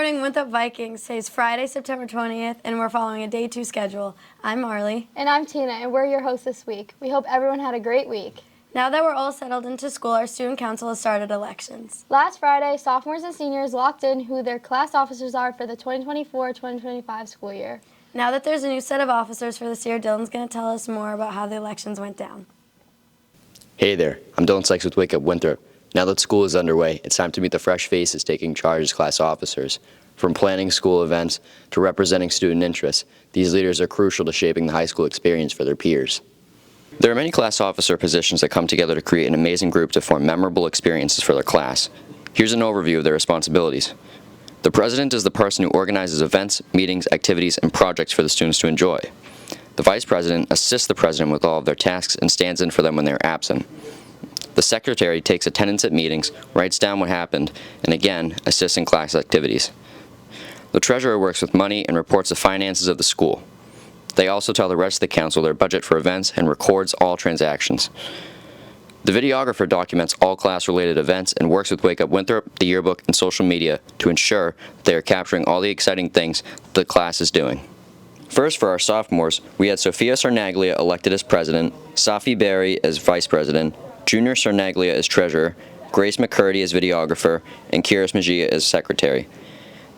morning, Winthrop Vikings. Today's Friday, September 20th, and we're following a Day 2 schedule. I'm Marley. And I'm Tina, and we're your hosts this week. We hope everyone had a great week. Now that we're all settled into school, our student council has started elections. Last Friday, sophomores and seniors locked in who their class officers are for the 2024-2025 school year. Now that there's a new set of officers for this year, Dylan's going to tell us more about how the elections went down. Hey there, I'm Dylan Sykes with Wake Up Winthrop. Now that school is underway, it's time to meet the fresh faces taking charge as class officers. From planning school events to representing student interests, these leaders are crucial to shaping the high school experience for their peers. There are many class officer positions that come together to create an amazing group to form memorable experiences for their class. Here's an overview of their responsibilities. The president is the person who organizes events, meetings, activities, and projects for the students to enjoy. The vice president assists the president with all of their tasks and stands in for them when they are absent. The secretary takes attendance at meetings, writes down what happened, and again, assists in class activities. The treasurer works with money and reports the finances of the school. They also tell the rest of the council their budget for events and records all transactions. The videographer documents all class-related events and works with Wake Up Winthrop, the yearbook, and social media to ensure they are capturing all the exciting things the class is doing. First, for our sophomores, we had Sophia Sarnaglia elected as president, Safi Berry as vice president, Junior Sarnaglia as treasurer, Grace McCurdy as videographer, and Kiris Mejia as secretary.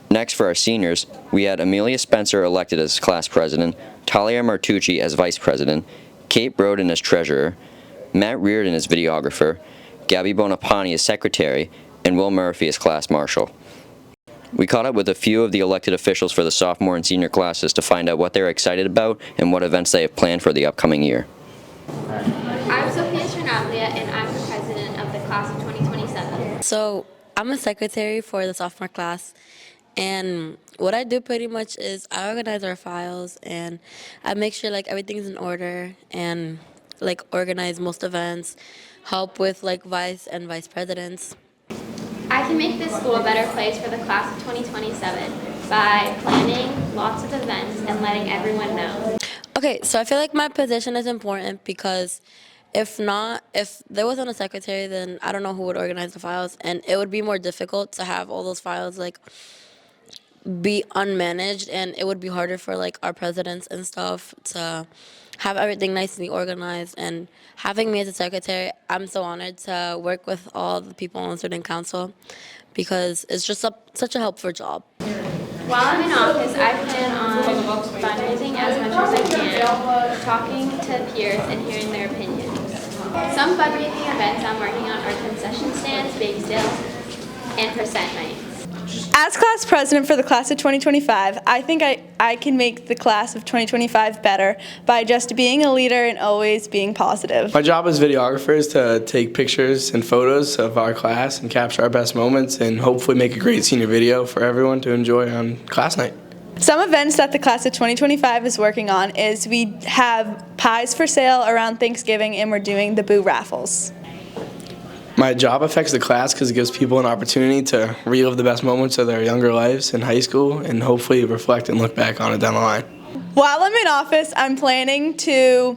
Next, for our seniors, we had Amelia Spencer elected as class president, Talia Martucci as vice president, Kate Broden as treasurer, Matt Reardon as videographer, Gabby Bonapani as secretary, and Will Murphy as class marshal. We caught up with a few of the elected officials for the sophomore and senior classes to find out what they're excited about and what events they have planned for the upcoming year. I'm Sophia Sarnaglia, and I'm the president of the class of 2027. So I'm a secretary for the sophomore class, and what I do pretty much is I organize our files and I make sure like everything's in order and like organize most events, help with like vice and vice presidents. I can make this school a better place for the class of 2027 by planning lots of events and letting everyone know. Okay, so I feel like my position is important because if there wasn't a secretary, then I don't know who would organize the files, and it would be more difficult to have all those files like be unmanaged, and it would be harder for like our presidents and stuff to have everything nicely organized. And having me as a secretary, I'm so honored to work with all the people on the student council because it's just such a helpful job. While I'm in office, I plan on fundraising as much as I can, talking to peers and hearing their opinions. Some fundraising events I'm working on are concession stands, bake sales, and percent nights. As class president for the class of 2025, I think I can make the class of 2025 better by just being a leader and always being positive. My job as videographer is to take pictures and photos of our class and capture our best moments and hopefully make a great senior video for everyone to enjoy on class night. Some events that the class of 2025 is working on is we have pies for sale around Thanksgiving and we're doing the Boo raffles. My job affects the class because it gives people an opportunity to relive the best moments of their younger lives in high school and hopefully reflect and look back on it down the line. While I'm in office, I'm planning to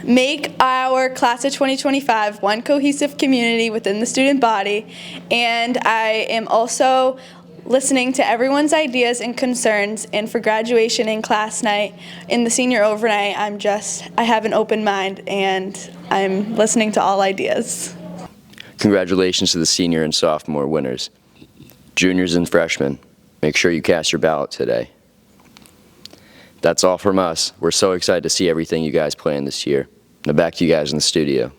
make our class of 2025 one cohesive community within the student body, and I am also listening to everyone's ideas and concerns, and for graduation and class night, in the senior overnight, I have an open mind and I'm listening to all ideas. Congratulations to the senior and sophomore winners. Juniors and freshmen, make sure you cast your ballot today. That's all from us. We're so excited to see everything you guys plan this year. Now back to you guys in the studio.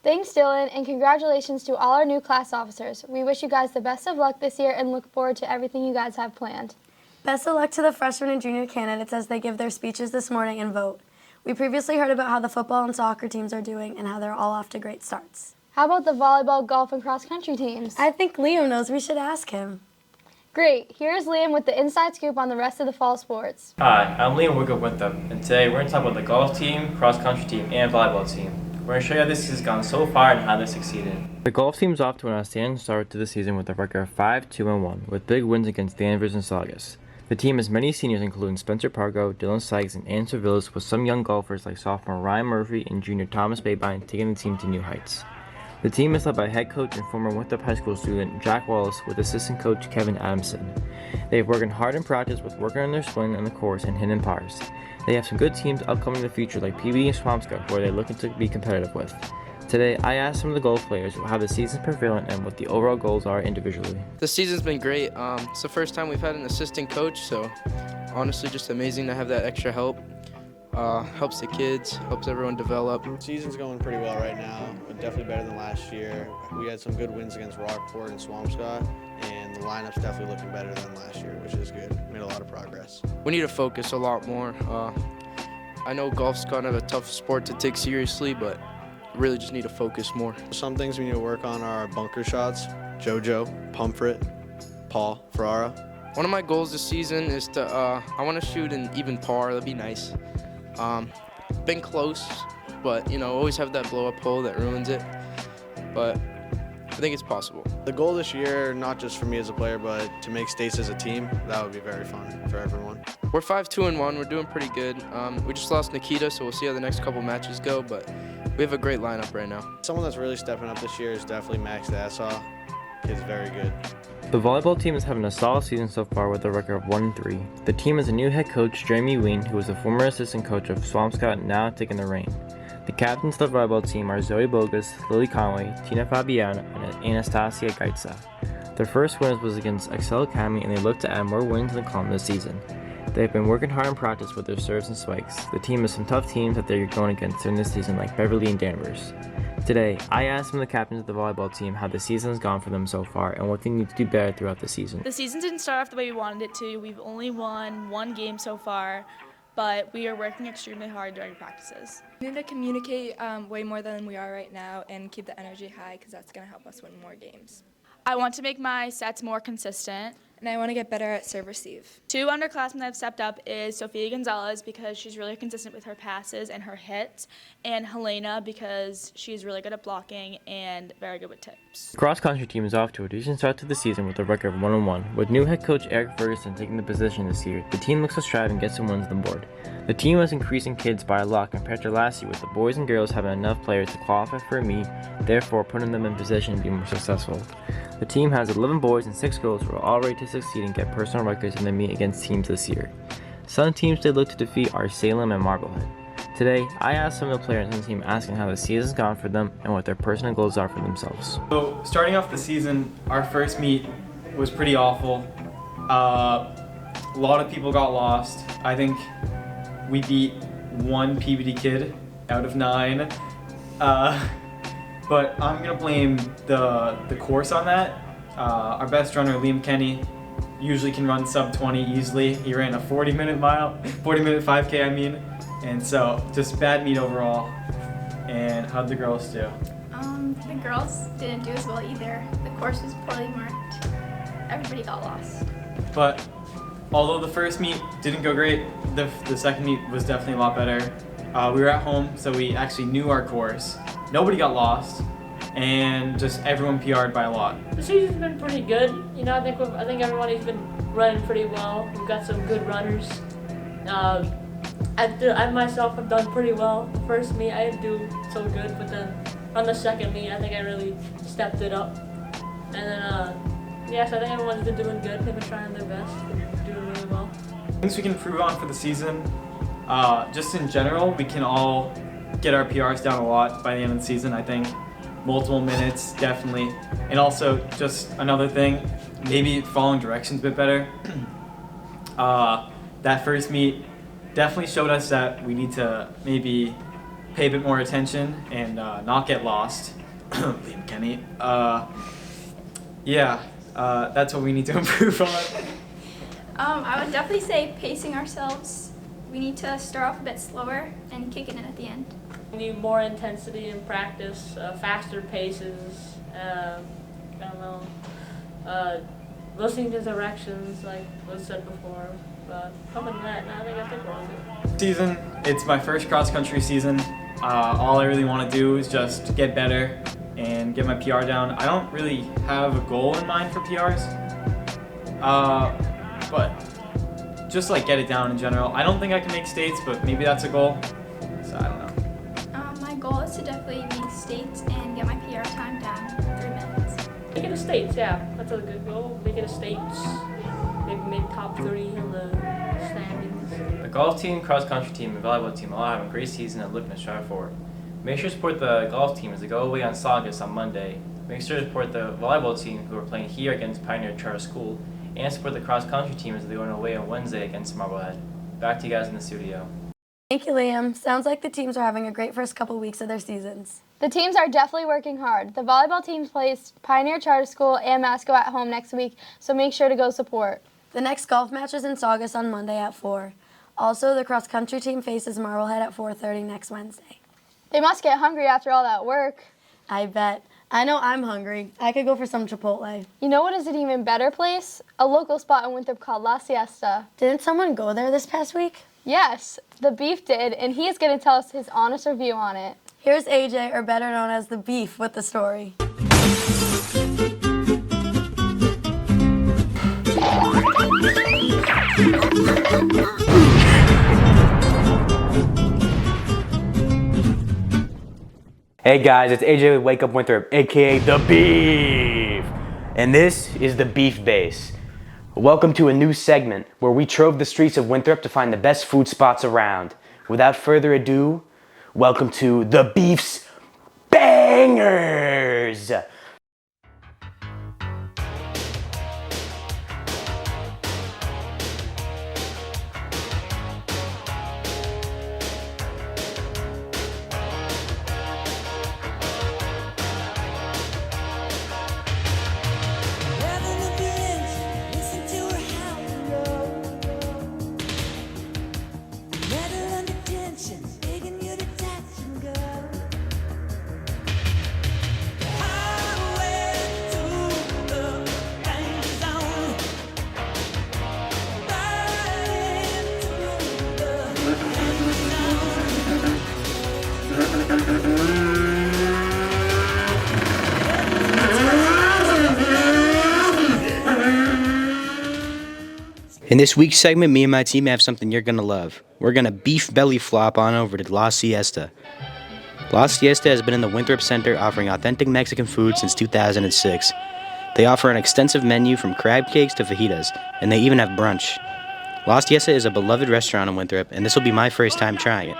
Thanks, Dylan, and congratulations to all our new class officers. We wish you guys the best of luck this year and look forward to everything you guys have planned. Best of luck to the freshman and junior candidates as they give their speeches this morning and vote. We previously heard about how the football and soccer teams are doing and how they're all off to great starts. How about the volleyball, golf, and cross-country teams? I think Liam knows. We should ask him. Great. Here's Liam with the inside scoop on the rest of the fall sports. Hi, I'm Liam Wake Up Winthrop, and today we're going to talk about the golf team, cross-country team, and volleyball team. We're going to show you how this has gone so far and how they succeeded. The golf team's off to an outstanding start to the season with a record of 5-2-1, with big wins against Danvers and Saugus. The team has many seniors including Spencer Pargo, Dylan Sykes, and Ann Servillas, with some young golfers like sophomore Ryan Murphy and junior Thomas Babine taking the team to new heights. The team is led by head coach and former Winthrop High School student Jack Wallace with assistant coach Kevin Adamson. They have worked hard in practice with working on their swing on the course and hitting pars. They have some good teams upcoming in the future like PBD and Swampscott who they're looking to be competitive with. Today, I asked some of the goal players how the season's prevalent and what the overall goals are individually. The season's been great. It's the first time we've had an assistant coach, so honestly just amazing to have that extra help. Helps the kids, helps everyone develop. Season's going pretty well right now, but definitely better than last year. We had some good wins against Rockport and Swampscott, and the lineup's definitely looking better than last year, which is good. Made a lot of progress. We need to focus a lot more. I know golf's kind of a tough sport to take seriously, but really just need to focus more. Some things we need to work on are bunker shots, JoJo, Pumfret, Paul, Ferrara. One of my goals this season is to, I want to shoot an even par, that'd be nice. Been close, but always have that blow up hole that ruins it. But I think it's possible. The goal this year, not just for me as a player, but to make states as a team, that would be very fun for everyone. We're 5-2-1, we're doing pretty good. We just lost Nikita, so we'll see how the next couple matches go, but we have a great lineup right now. Someone that's really stepping up this year is definitely Max Dassaw. Kid's very good. The volleyball team is having a solid season so far with a record of 1-3. The team has a new head coach, Jeremy Ween, who was a former assistant coach of Swampscott, now taking the reign. The captains of the volleyball team are Zoe Bogus, Lily Conway, Tina Fabiana, and Anastasia Gaitza. Their first win was against Excel Academy, and they look to add more wins in the column this season. They have been working hard in practice with their serves and spikes. The team has some tough teams that they're going against during this season, like Beverly and Danvers. Today, I asked some of the captains of the volleyball team how the season has gone for them so far and what they need to do better throughout the season. The season didn't start off the way we wanted it to. We've only won one game so far, but we are working extremely hard during practices. We need to communicate way more than we are right now and keep the energy high because that's going to help us win more games. I want to make my sets more consistent. And I want to get better at serve receive. 2 underclassmen that have stepped up is Sophia Gonzalez because she's really consistent with her passes and her hits, and Helena because she's really good at blocking and very good with tips. The cross-country team is off to a decent start to the season with a record of 1-1. With new head coach Eric Ferguson taking the position this year, the team looks to strive and get some wins on the board. The team is increasing kids by a lot compared to last year, with the boys and girls having enough players to qualify for a meet, therefore putting them in position to be more successful. The team has 11 boys and 6 girls who are all ready to succeed and get personal records in the meet against teams this year. Some teams they look to defeat are Salem and Marblehead. Today, I asked some of the players on the team asking how the season's gone for them and what their personal goals are for themselves. So, starting off the season, our first meet was pretty awful. A lot of people got lost. I think we beat 1 PBD kid out of 9. But I'm going to blame the course on that. Our best runner, Liam Kenny, usually can run sub 20 easily. He ran a 40-minute 5K, I mean. And so, just bad meet overall. And how'd the girls do? The girls didn't do as well either. The course was poorly marked. Everybody got lost. But although the first meet didn't go great, the second meet was definitely a lot better. We were at home, so we actually knew our course. Nobody got lost, and just everyone PR'd by a lot. The season's been pretty good. I think everybody's been running pretty well. We've got some good runners. I myself have done pretty well. The first meet I didn't do so good, but then on the second meet I think I really stepped it up. And then so I think everyone's been doing good. They've been trying their best. They're doing really well. Things we can improve on for the season. Just in general, we can all get our PRs down a lot by the end of the season, I think. Multiple minutes, definitely. And also, just another thing, maybe following directions a bit better. That first meet definitely showed us that we need to maybe pay a bit more attention and not get lost. Liam Kenny. That's what we need to improve on. I would definitely say pacing ourselves. We need to start off a bit slower and kick it in at the end. We need more intensity in practice, faster paces, listening to directions like was said before. But other than that, I think we're all good. Season, it's my first cross-country season. All I really want to do is just get better and get my PR down. I don't really have a goal in mind for PRs, but just get it down in general. I don't think I can make states, but maybe that's a goal. So I don't know. My goal is to definitely make states and get my PR time states, yeah. That's a good goal. Make it a states. Maybe top 3 in the standings. The golf team, cross country team, and volleyball team all have a great season and looking to strive forward. Make sure to support the golf team as they go away on Saugus on Monday. Make sure to support the volleyball team who are playing here against Pioneer Charter School, and support the cross country team as they go away on Wednesday against Marblehead. Back to you guys in the studio. Thank you, Liam. Sounds like the teams are having a great first couple weeks of their seasons. The teams are definitely working hard. The volleyball team plays Pioneer Charter School and Masco at home next week, so make sure to go support. The next golf match is in Saugus on Monday at 4. Also, the cross-country team faces Marblehead at 4:30 next Wednesday. They must get hungry after all that work. I bet. I know I'm hungry. I could go for some Chipotle. You know what is an even better place? A local spot in Winthrop called La Siesta. Didn't someone go there this past week? Yes, the Beef did, and he is going to tell us his honest review on it. Here's AJ, or better known as the Beef, with the story. Hey guys, it's AJ with Wake Up Winthrop, aka The Beef! And this is the Beef Base. Welcome to a new segment where we trove the streets of Winthrop to find the best food spots around. Without further ado, welcome to The Beef's Bangers! In this week's segment, me and my team have something you're gonna love. We're gonna beef belly flop on over to La Siesta. La Siesta has been in the Winthrop Center offering authentic Mexican food since 2006. They offer an extensive menu from crab cakes to fajitas, and they even have brunch. La Siesta is a beloved restaurant in Winthrop, and this will be my first time trying it.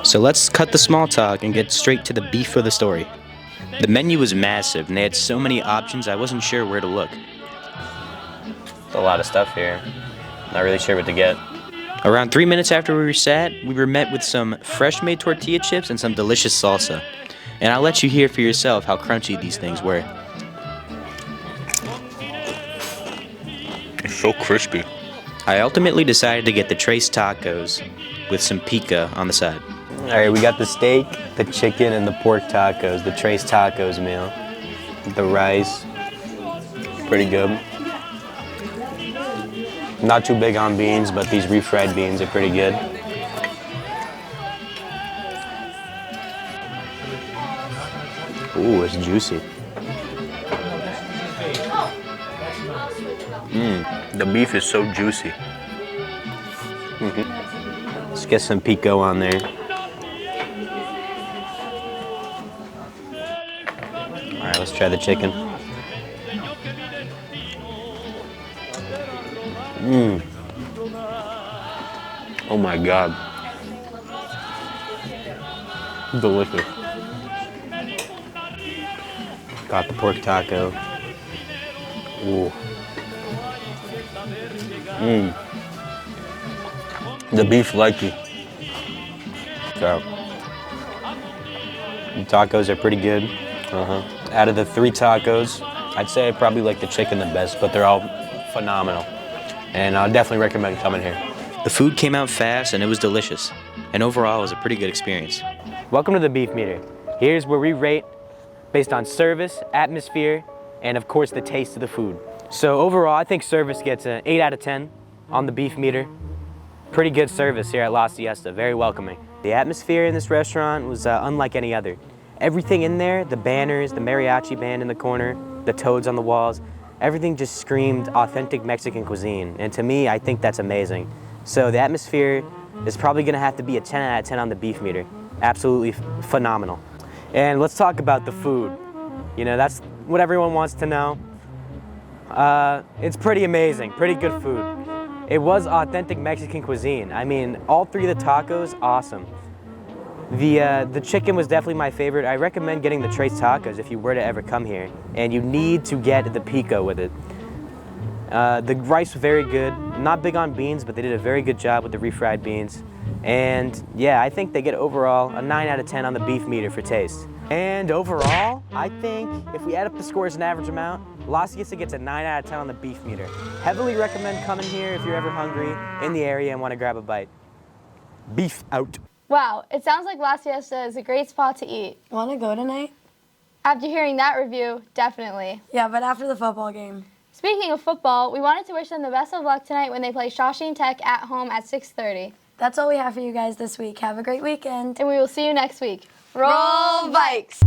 So let's cut the small talk and get straight to the beef for the story. The menu was massive, and they had so many options I wasn't sure where to look. A lot of stuff here. Not really sure what to get. Around 3 minutes after we were met with some fresh made tortilla chips and some delicious salsa. And I'll let you hear for yourself how crunchy these things were. It's so crispy. I ultimately decided to get the Tres Tacos with some pica on the side. Alright, we got the steak, the chicken, and the pork tacos, the Tres Tacos meal. The rice, pretty good. Not too big on beans, but these refried beans are pretty good. Ooh, it's juicy. The beef is so juicy. Let's get some pico on there. All right, let's try the chicken. Oh my God. Delicious. Got the pork taco. Ooh. The beef likey. So, the tacos are pretty good. Out of the 3 tacos, I'd say I probably like the chicken the best, but they're all phenomenal. And I'll definitely recommend coming here. The food came out fast and it was delicious. And overall, it was a pretty good experience. Welcome to the Beef Meter. Here's where we rate based on service, atmosphere, and of course the taste of the food. So overall, I think service gets an 8 out of 10 on the Beef Meter. Pretty good service here at La Siesta, very welcoming. The atmosphere in this restaurant was unlike any other. Everything in there, the banners, the mariachi band in the corner, the toads on the walls, everything just screamed authentic Mexican cuisine. And to me, I think that's amazing. So the atmosphere is probably gonna have to be a 10 out of 10 on the Beef Meter. Absolutely phenomenal. And let's talk about the food. You know, that's what everyone wants to know. It's pretty amazing, pretty good food. It was authentic Mexican cuisine. I mean, all 3 of the tacos, awesome. The chicken was definitely my favorite. I recommend getting the Tres Tacos if you were to ever come here, and you need to get the pico with it. The rice was very good. Not big on beans, but they did a very good job with the refried beans. And yeah, I think they get overall a 9 out of 10 on the beef meter for taste. And overall, I think if we add up the scores an average amount, La Siesta gets a 9 out of 10 on the beef meter. Heavily recommend coming here if you're ever hungry in the area and want to grab a bite. Beef out. Wow, it sounds like La Siesta is a great spot to eat. Want to go tonight? After hearing that review, definitely. Yeah, but after the football game. Speaking of football, we wanted to wish them the best of luck tonight when they play Shawshene Tech at home at 6:30. That's all we have for you guys this week. Have a great weekend. And we will see you next week. Roll Vikes!